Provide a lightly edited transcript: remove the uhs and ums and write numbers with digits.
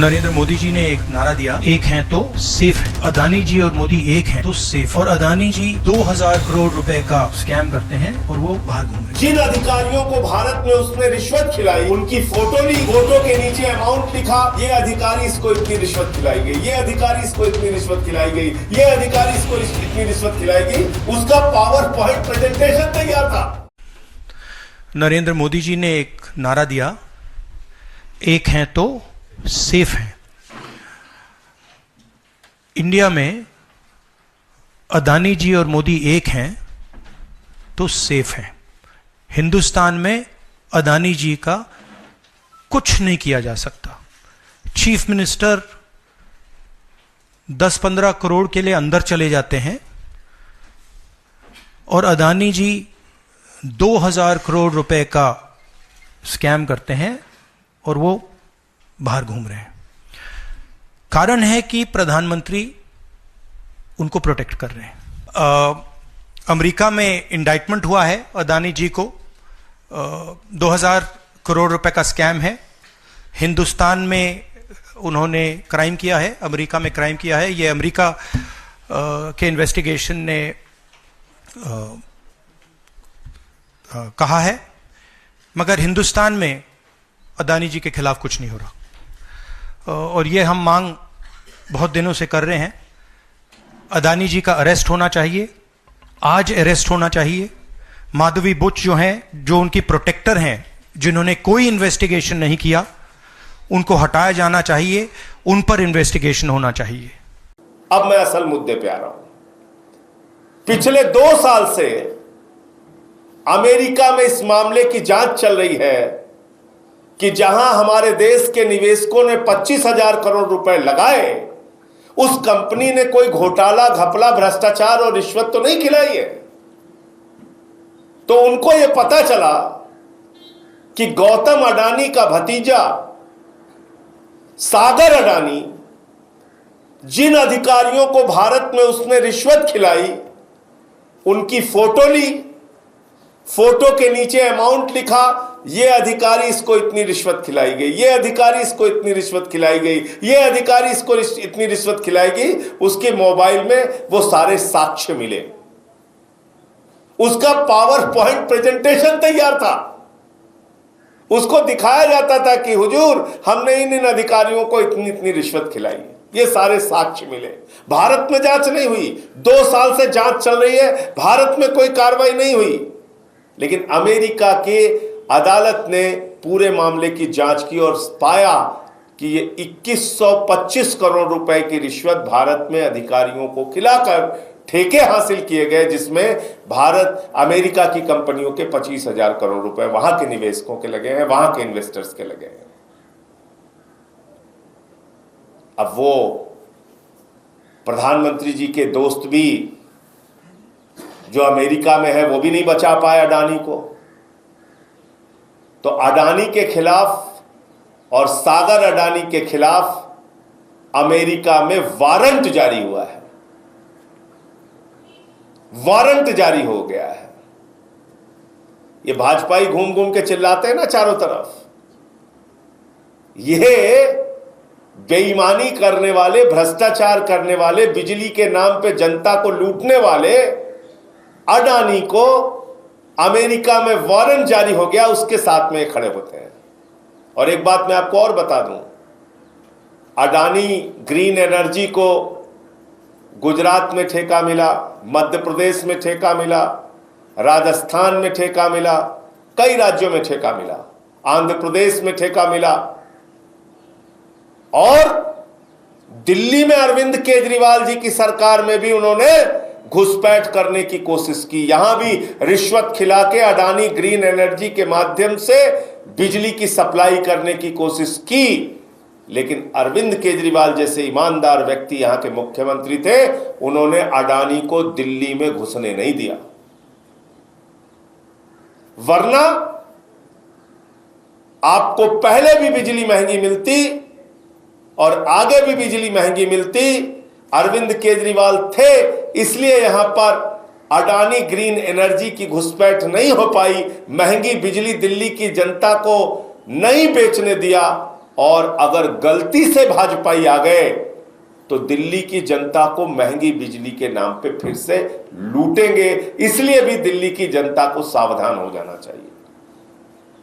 नरेंद्र मोदी जी ने एक नारा दिया, एक हैं तो सेफ है। अदानी जी और मोदी एक हैं तो सेफ। और अदानी जी 2000 करोड़ रुपए का स्कैम करते हैं और वो बाहर घूम रहे हैं। जिन अधिकारियों को भारत में उसने रिश्वत खिलाई, उनकी फोटो ली, फोटो के नीचे अमाउंट लिखा, ये अधिकारी इसको इतनी रिश्वत खिलाई गई, ये अधिकारी इसको इतनी रिश्वत खिलाई गई, ये अधिकारी इसको इतनी रिश्वत खिलाई गई, उसका पावर पॉइंट प्रेजेंटेशन तैयार था। नरेंद्र मोदी जी ने एक नारा दिया, एक हैं तो सेफ है। इंडिया में अदानी जी और मोदी एक हैं तो सेफ है। हिंदुस्तान में अदानी जी का कुछ नहीं किया जा सकता। चीफ मिनिस्टर 10-15 करोड़ के लिए अंदर चले जाते हैं और अदानी जी 2000 करोड़ रुपए का स्कैम करते हैं और वो बाहर घूम रहे हैं। कारण है कि प्रधानमंत्री उनको प्रोटेक्ट कर रहे हैं। अमेरिका में इंडाइटमेंट हुआ है अदानी जी को, 2000 करोड़ रुपए का स्कैम है। हिंदुस्तान में उन्होंने क्राइम किया है, अमेरिका में क्राइम किया है। ये अमेरिका के इन्वेस्टिगेशन ने कहा है, मगर हिंदुस्तान में अदानी जी के खिलाफ कुछ नहीं हो रहा और ये हम मांग बहुत दिनों से कर रहे हैं। अदानी जी का अरेस्ट होना चाहिए, आज अरेस्ट होना चाहिए। माधवी बुच जो हैं, जो उनकी प्रोटेक्टर हैं, जिन्होंने कोई इन्वेस्टिगेशन नहीं किया, उनको हटाया जाना चाहिए, उन पर इन्वेस्टिगेशन होना चाहिए। अब मैं असल मुद्दे पे आ रहा हूं। पिछले 2 साल से अमेरिका में इस मामले की जांच चल रही है कि जहां हमारे देश के निवेशकों ने 25,000 करोड़ रुपए लगाए, उस कंपनी ने कोई घोटाला, घपला, भ्रष्टाचार और रिश्वत तो नहीं खिलाई है। तो उनको यह पता चला कि गौतम अडानी का भतीजा सागर अडानी, जिन अधिकारियों को भारत में उसने रिश्वत खिलाई, उनकी फोटो ली, फोटो के नीचे अमाउंट लिखा, ये अधिकारी इसको इतनी रिश्वत खिलाई गई, ये अधिकारी इसको इतनी रिश्वत खिलाई गई, ये अधिकारी इसको इतनी रिश्वत खिलाई गई। उसके मोबाइल में वो सारे साक्ष्य मिले, उसका पावर पॉइंट प्रेजेंटेशन तैयार था। उसको दिखाया जाता था कि हुजूर, हमने इन अधिकारियों को इतनी इतनी रिश्वत खिलाई, ये सारे साक्ष्य मिले। भारत में जांच नहीं हुई, 2 साल से जांच चल रही है, भारत में कोई कार्रवाई नहीं हुई। लेकिन अमेरिका के अदालत ने पूरे मामले की जांच की और पाया कि ये 2125 करोड़ रुपए की रिश्वत भारत में अधिकारियों को खिलाकर ठेके हासिल किए गए, जिसमें भारत अमेरिका की कंपनियों के 25,000 करोड़ रुपए वहां के निवेशकों के लगे हैं, वहां के इन्वेस्टर्स के लगे हैं। अब वो प्रधानमंत्री जी के दोस्त भी जो अमेरिका में है, वो भी नहीं बचा पाए अडानी को। तो अडानी के खिलाफ और सागर अडानी के खिलाफ अमेरिका में वारंट जारी हुआ है, वारंट जारी हो गया है। ये भाजपाई घूम घूम के चिल्लाते हैं ना चारों तरफ, ये बेईमानी करने वाले, भ्रष्टाचार करने वाले, बिजली के नाम पे जनता को लूटने वाले अडानी को अमेरिका में वारंट जारी हो गया, उसके साथ में खड़े होते हैं। और एक बात मैं आपको और बता दूं, अडानी ग्रीन एनर्जी को गुजरात में ठेका मिला, मध्य प्रदेश में ठेका मिला, राजस्थान में ठेका मिला, कई राज्यों में ठेका मिला, आंध्र प्रदेश में ठेका मिला, और दिल्ली में अरविंद केजरीवाल जी की सरकार में भी उन्होंने घुसपैठ करने की कोशिश की। यहां भी रिश्वत खिला के अडानी ग्रीन एनर्जी के माध्यम से बिजली की सप्लाई करने की कोशिश की। लेकिन अरविंद केजरीवाल जैसे ईमानदार व्यक्ति यहां के मुख्यमंत्री थे, उन्होंने अडानी को दिल्ली में घुसने नहीं दिया। वरना आपको पहले भी बिजली महंगी मिलती और आगे भी बिजली महंगी मिलती। अरविंद केजरीवाल थे, इसलिए यहां पर अडानी ग्रीन एनर्जी की घुसपैठ नहीं हो पाई, महंगी बिजली दिल्ली की जनता को नहीं बेचने दिया। और अगर गलती से भाजपाई आ गए तो दिल्ली की जनता को महंगी बिजली के नाम पे फिर से लूटेंगे। इसलिए भी दिल्ली की जनता को सावधान हो जाना चाहिए।